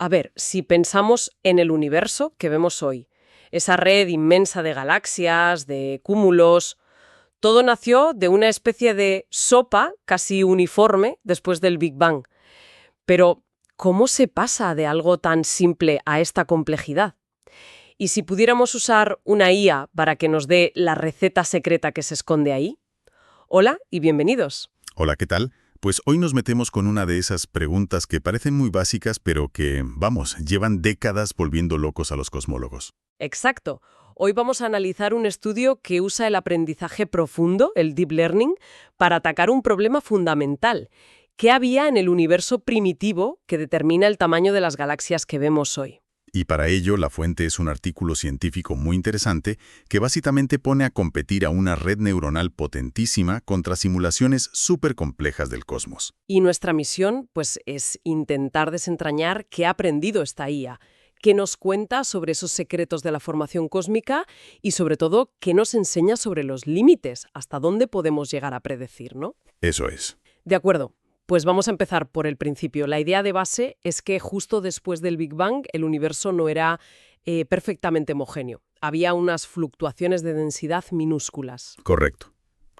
A ver, si pensamos en el universo que vemos hoy, esa red inmensa de galaxias, de cúmulos, todo nació de una especie de sopa casi uniforme después del Big Bang. Pero, ¿cómo se pasa de algo tan simple a esta complejidad? ¿Y si pudiéramos usar una IA para que nos dé la receta secreta que se esconde ahí? Hola y bienvenidos. Hola, ¿qué tal? Pues hoy nos metemos con una de esas preguntas que parecen muy básicas, pero que, vamos, llevan décadas volviendo locos a los cosmólogos. Exacto. Hoy vamos a analizar un estudio que usa el aprendizaje profundo, el deep learning, para atacar un problema fundamental. ¿Qué había en el universo primitivo que determina el tamaño de las galaxias que vemos hoy? Y para ello, la fuente es un artículo científico muy interesante que básicamente pone a competir a una red neuronal potentísima contra simulaciones súper complejas del cosmos. Y nuestra misión, pues, es intentar desentrañar qué ha aprendido esta IA, qué nos cuenta sobre esos secretos de la formación cósmica y, sobre todo, qué nos enseña sobre los límites, hasta dónde podemos llegar a predecir, ¿no? Eso es. De acuerdo. Pues vamos a empezar por el principio. La idea de base es que justo después del Big Bang el universo no era perfectamente homogéneo. Había unas fluctuaciones de densidad minúsculas. Correcto.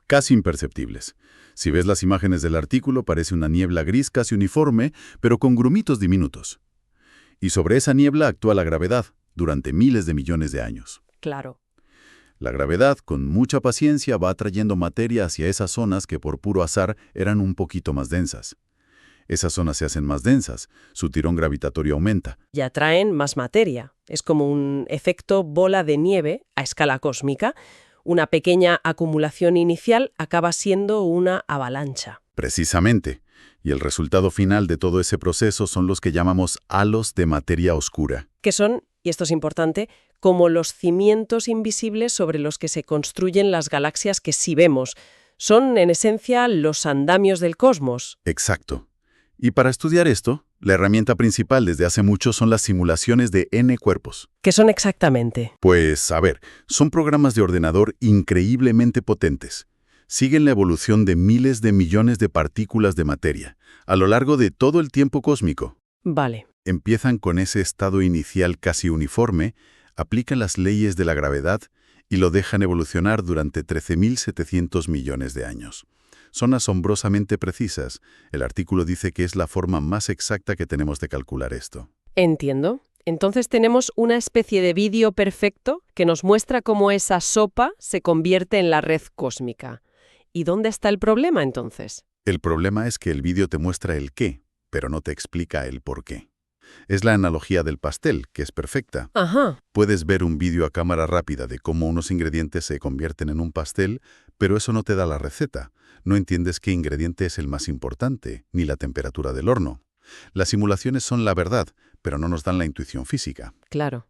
Casi imperceptibles. Si ves las imágenes del artículo, parece una niebla gris casi uniforme, pero con grumitos diminutos. Y sobre esa niebla actúa la gravedad, durante miles de millones de años. Claro. La gravedad, con mucha paciencia, va atrayendo materia hacia esas zonas que por puro azar eran un poquito más densas. Esas zonas se hacen más densas, su tirón gravitatorio aumenta. Y atraen más materia. Es como un efecto bola de nieve a escala cósmica. Una pequeña acumulación inicial acaba siendo una avalancha. Precisamente. Y el resultado final de todo ese proceso son los que llamamos halos de materia oscura. Que son, y esto es importante, como los cimientos invisibles sobre los que se construyen las galaxias que sí vemos. Son, en esencia, los andamios del cosmos. Exacto. Y para estudiar esto, la herramienta principal desde hace mucho son las simulaciones de N cuerpos. ¿Qué son exactamente? Pues, a ver, son programas de ordenador increíblemente potentes. Siguen la evolución de miles de millones de partículas de materia, a lo largo de todo el tiempo cósmico. Vale. Empiezan con ese estado inicial casi uniforme, aplican las leyes de la gravedad y lo dejan evolucionar durante 13.700 millones de años. Son asombrosamente precisas. El artículo dice que es la forma más exacta que tenemos de calcular esto. Entiendo. Entonces tenemos una especie de vídeo perfecto que nos muestra cómo esa sopa se convierte en la red cósmica. ¿Y dónde está el problema, entonces? El problema es que el vídeo te muestra el qué, pero no te explica el por qué. Es la analogía del pastel, que es perfecta. Ajá. Puedes ver un vídeo a cámara rápida de cómo unos ingredientes se convierten en un pastel, pero eso no te da la receta. No entiendes qué ingrediente es el más importante, ni la temperatura del horno. Las simulaciones son la verdad, pero no nos dan la intuición física. Claro.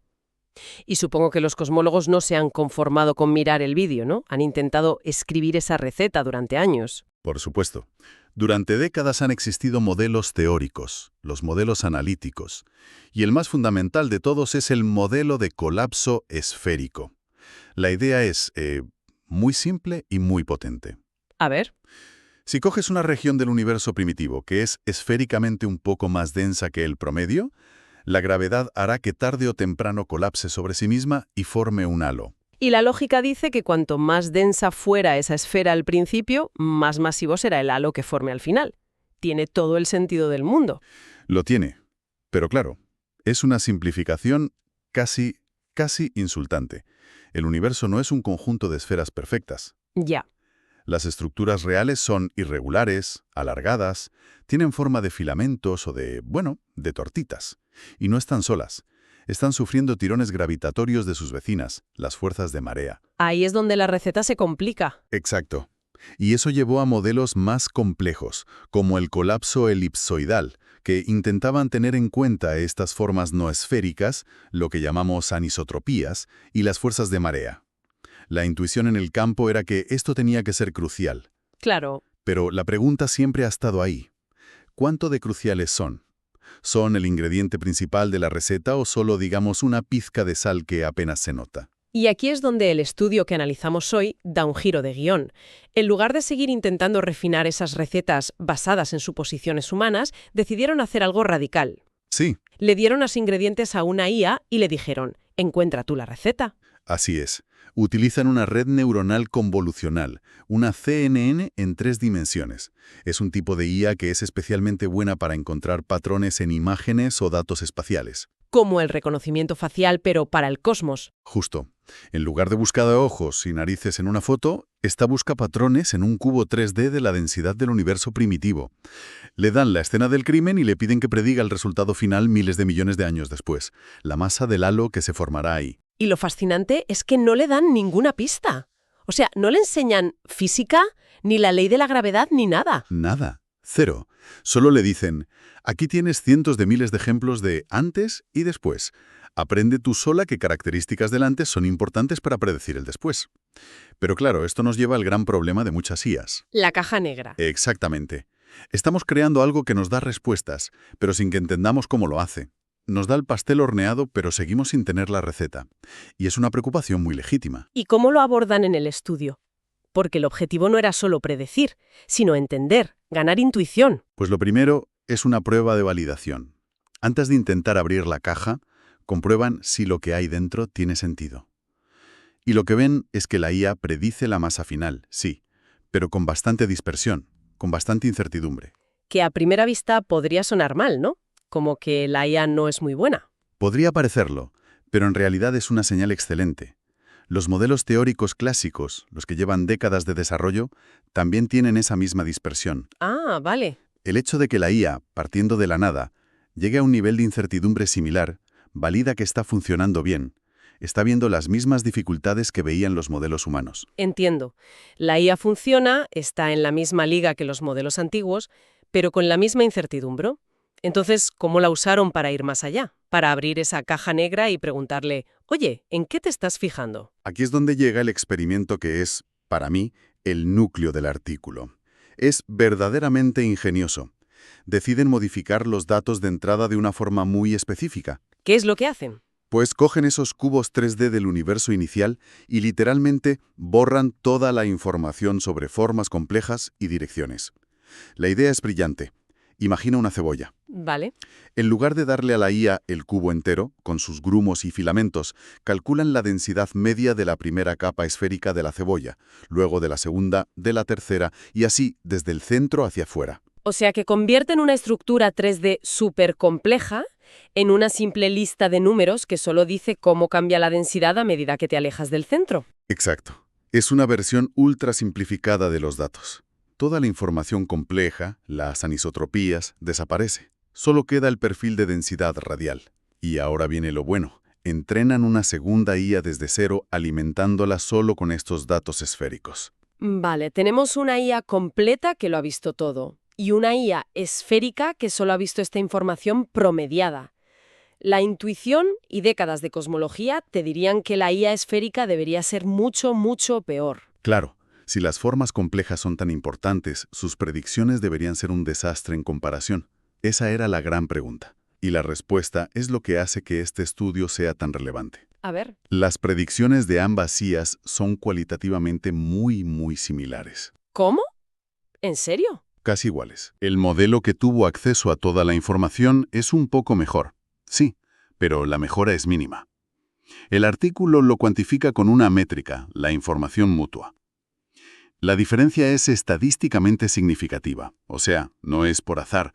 Y supongo que los cosmólogos no se han conformado con mirar el vídeo, ¿no? Han intentado escribir esa receta durante años. Por supuesto. Durante décadas han existido modelos teóricos, los modelos analíticos, y el más fundamental de todos es el modelo de colapso esférico. La idea es muy simple y muy potente. A ver. Si coges una región del universo primitivo que es esféricamente un poco más densa que el promedio, la gravedad hará que tarde o temprano colapse sobre sí misma y forme un halo. Y la lógica dice que cuanto más densa fuera esa esfera al principio, más masivo será el halo que forme al final. Tiene todo el sentido del mundo. Lo tiene. Pero claro, es una simplificación casi insultante. El universo no es un conjunto de esferas perfectas. Ya. Las estructuras reales son irregulares, alargadas, tienen forma de filamentos o de tortitas. Y no están solas. Están sufriendo tirones gravitatorios de sus vecinas, las fuerzas de marea. Ahí es donde la receta se complica. Exacto. Y eso llevó a modelos más complejos, como el colapso elipsoidal, que intentaban tener en cuenta estas formas no esféricas, lo que llamamos anisotropías, y las fuerzas de marea. La intuición en el campo era que esto tenía que ser crucial. Claro. Pero la pregunta siempre ha estado ahí. ¿Cuánto de cruciales son? ¿Son el ingrediente principal de la receta o solo, digamos, una pizca de sal que apenas se nota? Y aquí es donde el estudio que analizamos hoy da un giro de guión. En lugar de seguir intentando refinar esas recetas basadas en suposiciones humanas, decidieron hacer algo radical. Sí. Le dieron los ingredientes a una IA y le dijeron, encuentra tú la receta. Así es. Utilizan una red neuronal convolucional, una CNN en 3 dimensiones. Es un tipo de IA que es especialmente buena para encontrar patrones en imágenes o datos espaciales. Como el reconocimiento facial, pero para el cosmos. Justo. En lugar de buscar ojos y narices en una foto, esta busca patrones en un cubo 3D de la densidad del universo primitivo. Le dan la escena del crimen y le piden que prediga el resultado final miles de millones de años después, la masa del halo que se formará ahí. Y lo fascinante es que no le dan ninguna pista. O sea, no le enseñan física, ni la ley de la gravedad, ni nada. Nada. Cero. Solo le dicen, aquí tienes cientos de miles de ejemplos de antes y después. Aprende tú sola qué características del antes son importantes para predecir el después. Pero claro, esto nos lleva al gran problema de muchas IAs. La caja negra. Exactamente. Estamos creando algo que nos da respuestas, pero sin que entendamos cómo lo hace. Nos da el pastel horneado, pero seguimos sin tener la receta. Y es una preocupación muy legítima. ¿Y cómo lo abordan en el estudio? Porque el objetivo no era solo predecir, sino entender, ganar intuición. Pues lo primero es una prueba de validación. Antes de intentar abrir la caja, comprueban si lo que hay dentro tiene sentido. Y lo que ven es que la IA predice la masa final, sí, pero con bastante dispersión, con bastante incertidumbre. Que a primera vista podría sonar mal, ¿no? Como que la IA no es muy buena. Podría parecerlo, pero en realidad es una señal excelente. Los modelos teóricos clásicos, los que llevan décadas de desarrollo, también tienen esa misma dispersión. Ah, vale. El hecho de que la IA, partiendo de la nada, llegue a un nivel de incertidumbre similar, valida que está funcionando bien. Está viendo las mismas dificultades que veían los modelos humanos. Entiendo. La IA funciona, está en la misma liga que los modelos antiguos, pero con la misma incertidumbre. Entonces, ¿cómo la usaron para ir más allá? Para abrir esa caja negra y preguntarle, oye, ¿en qué te estás fijando? Aquí es donde llega el experimento que es, para mí, el núcleo del artículo. Es verdaderamente ingenioso. Deciden modificar los datos de entrada de una forma muy específica. ¿Qué es lo que hacen? Pues cogen esos cubos 3D del universo inicial y literalmente borran toda la información sobre formas complejas y direcciones. La idea es brillante. Imagina una cebolla. Vale. En lugar de darle a la IA el cubo entero, con sus grumos y filamentos, calculan la densidad media de la primera capa esférica de la cebolla, luego de la segunda, de la tercera, y así desde el centro hacia afuera. O sea que convierten una estructura 3D súper compleja en una simple lista de números que solo dice cómo cambia la densidad a medida que te alejas del centro. Exacto. Es una versión ultra simplificada de los datos. Toda la información compleja, las anisotropías, desaparece. Solo queda el perfil de densidad radial. Y ahora viene lo bueno. Entrenan una segunda IA desde cero, alimentándola solo con estos datos esféricos. Vale, tenemos una IA completa que lo ha visto todo y una IA esférica que solo ha visto esta información promediada. La intuición y décadas de cosmología te dirían que la IA esférica debería ser mucho, mucho peor. Claro, si las formas complejas son tan importantes, sus predicciones deberían ser un desastre en comparación. Esa era la gran pregunta. Y la respuesta es lo que hace que este estudio sea tan relevante. A ver. Las predicciones de ambas IAs son cualitativamente muy similares. ¿Cómo? ¿En serio? Casi iguales. El modelo que tuvo acceso a toda la información es un poco mejor. Sí, pero la mejora es mínima. El artículo lo cuantifica con una métrica, la información mutua. La diferencia es estadísticamente significativa, o sea, no es por azar,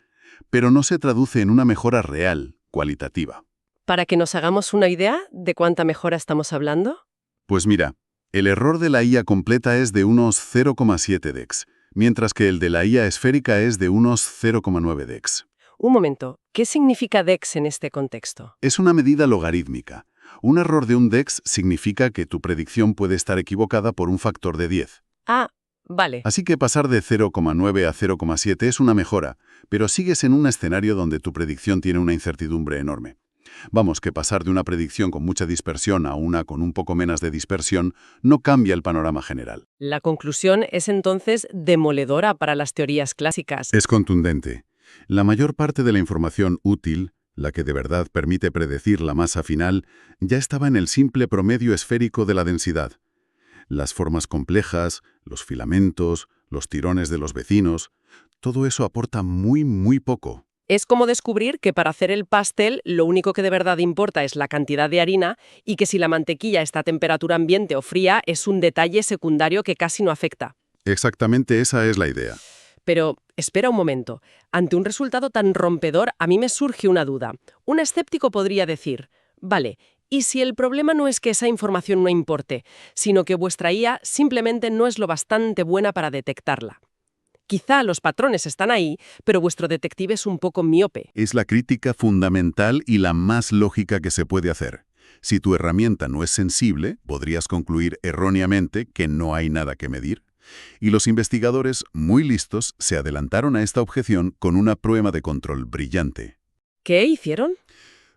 pero no se traduce en una mejora real, cualitativa. Para que nos hagamos una idea de cuánta mejora estamos hablando. Pues mira, el error de la IA completa es de unos 0,7 dex, mientras que el de la IA esférica es de unos 0,9 dex. Un momento, ¿qué significa DEX en este contexto? Es una medida logarítmica. Un error de un dex significa que tu predicción puede estar equivocada por un factor de 10. Ah, vale. Así que pasar de 0,9 a 0,7 es una mejora, pero sigues en un escenario donde tu predicción tiene una incertidumbre enorme. Vamos, que pasar de una predicción con mucha dispersión a una con un poco menos de dispersión no cambia el panorama general. La conclusión es entonces demoledora para las teorías clásicas. Es contundente. La mayor parte de la información útil, la que de verdad permite predecir la masa final, ya estaba en el simple promedio esférico de la densidad. Las formas complejas, los filamentos, los tirones de los vecinos, todo eso aporta muy poco. Es como descubrir que para hacer el pastel lo único que de verdad importa es la cantidad de harina y que si la mantequilla está a temperatura ambiente o fría es un detalle secundario que casi no afecta. Exactamente esa es la idea. Pero espera un momento. Ante un resultado tan rompedor, a mí me surge una duda. Un escéptico podría decir, vale, ¿y si el problema no es que esa información no importe, sino que vuestra IA simplemente no es lo bastante buena para detectarla? Quizá los patrones están ahí, pero vuestro detective es un poco miope. Es la crítica fundamental y la más lógica que se puede hacer. Si tu herramienta no es sensible, podrías concluir erróneamente que no hay nada que medir. Y los investigadores, muy listos, se adelantaron a esta objeción con una prueba de control brillante. ¿Qué hicieron?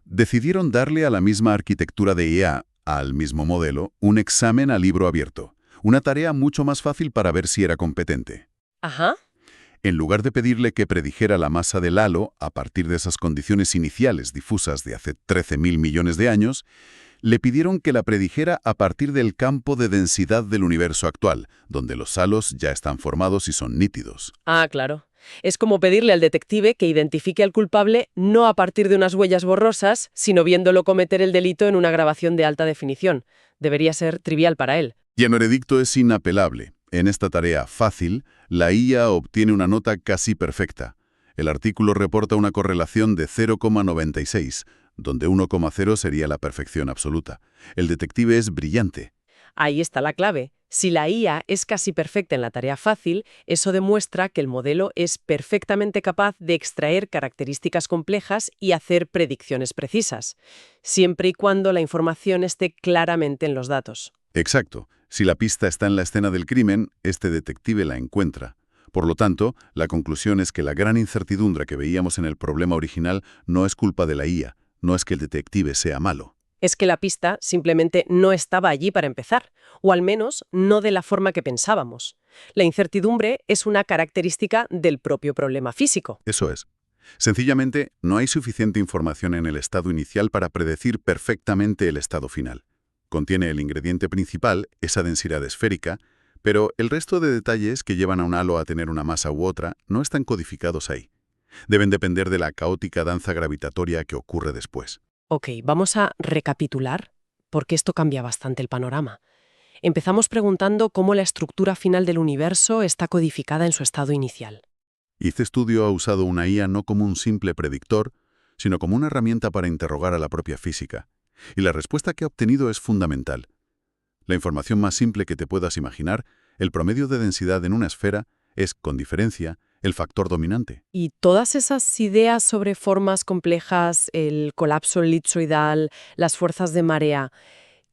Decidieron darle a la misma arquitectura de IA, al mismo modelo, un examen a libro abierto, una tarea mucho más fácil para ver si era competente. Ajá. En lugar de pedirle que predijera la masa del halo a partir de esas condiciones iniciales difusas de hace 13.000 millones de años, le pidieron que la predijera a partir del campo de densidad del universo actual, donde los halos ya están formados y son nítidos. Ah, claro. Es como pedirle al detective que identifique al culpable no a partir de unas huellas borrosas, sino viéndolo cometer el delito en una grabación de alta definición. Debería ser trivial para él. Y el veredicto es inapelable. En esta tarea fácil, la IA obtiene una nota casi perfecta. El artículo reporta una correlación de 0,96, donde 1,0 sería la perfección absoluta. El detective es brillante. Ahí está la clave. Si la IA es casi perfecta en la tarea fácil, eso demuestra que el modelo es perfectamente capaz de extraer características complejas y hacer predicciones precisas, siempre y cuando la información esté claramente en los datos. Exacto. Si la pista está en la escena del crimen, este detective la encuentra. Por lo tanto, la conclusión es que la gran incertidumbre que veíamos en el problema original no es culpa de la IA, no es que el detective sea malo. Es que la pista simplemente no estaba allí para empezar, o al menos no de la forma que pensábamos. La incertidumbre es una característica del propio problema físico. Eso es. Sencillamente, no hay suficiente información en el estado inicial para predecir perfectamente el estado final. Contiene el ingrediente principal, esa densidad esférica, pero el resto de detalles que llevan a un halo a tener una masa u otra no están codificados ahí. Deben depender de la caótica danza gravitatoria que ocurre después. Ok, vamos a recapitular, porque esto cambia bastante el panorama. Empezamos preguntando cómo la estructura final del universo está codificada en su estado inicial. Este estudio ha usado una IA no como un simple predictor, sino como una herramienta para interrogar a la propia física. Y la respuesta que ha obtenido es fundamental. La información más simple que te puedas imaginar, el promedio de densidad en una esfera, es, con diferencia, el factor dominante. Y todas esas ideas sobre formas complejas, el colapso elipsoidal, las fuerzas de marea,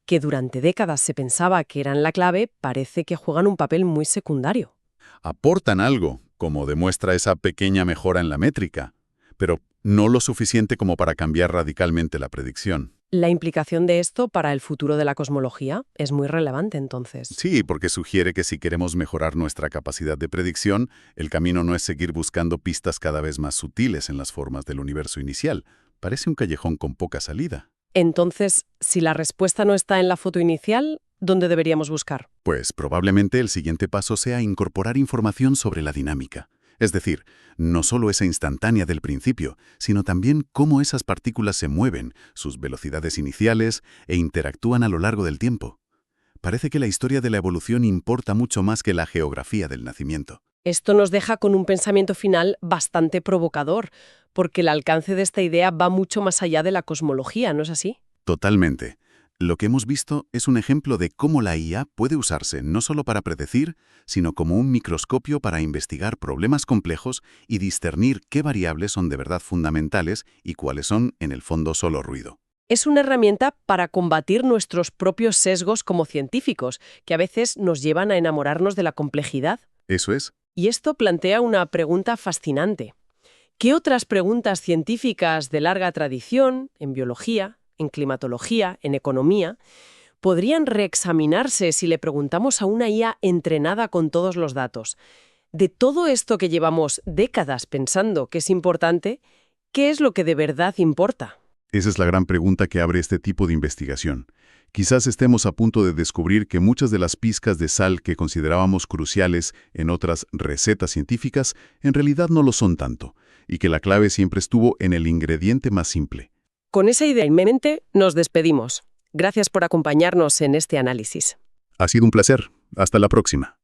que durante décadas se pensaba que eran la clave, parece que juegan un papel muy secundario. Aportan algo, como demuestra esa pequeña mejora en la métrica, pero no lo suficiente como para cambiar radicalmente la predicción. La implicación de esto para el futuro de la cosmología es muy relevante, entonces. Sí, porque sugiere que si queremos mejorar nuestra capacidad de predicción, el camino no es seguir buscando pistas cada vez más sutiles en las formas del universo inicial. Parece un callejón con poca salida. Entonces, si la respuesta no está en la foto inicial, ¿dónde deberíamos buscar? Pues probablemente el siguiente paso sea incorporar información sobre la dinámica. Es decir, no solo esa instantánea del principio, sino también cómo esas partículas se mueven, sus velocidades iniciales e interactúan a lo largo del tiempo. Parece que la historia de la evolución importa mucho más que la geografía del nacimiento. Esto nos deja con un pensamiento final bastante provocador, porque el alcance de esta idea va mucho más allá de la cosmología, ¿no es así? Totalmente. Lo que hemos visto es un ejemplo de cómo la IA puede usarse no solo para predecir, sino como un microscopio para investigar problemas complejos y discernir qué variables son de verdad fundamentales y cuáles son, en el fondo, solo ruido. Es una herramienta para combatir nuestros propios sesgos como científicos, que a veces nos llevan a enamorarnos de la complejidad. Eso es. Y esto plantea una pregunta fascinante. ¿Qué otras preguntas científicas de larga tradición, en biología, en climatología, en economía, podrían reexaminarse si le preguntamos a una IA entrenada con todos los datos? De todo esto que llevamos décadas pensando que es importante, ¿qué es lo que de verdad importa? Esa es la gran pregunta que abre este tipo de investigación. Quizás estemos a punto de descubrir que muchas de las pizcas de sal que considerábamos cruciales en otras recetas científicas en realidad no lo son tanto, y que la clave siempre estuvo en el ingrediente más simple. Con esa idea en mente, nos despedimos. Gracias por acompañarnos en este análisis. Ha sido un placer. Hasta la próxima.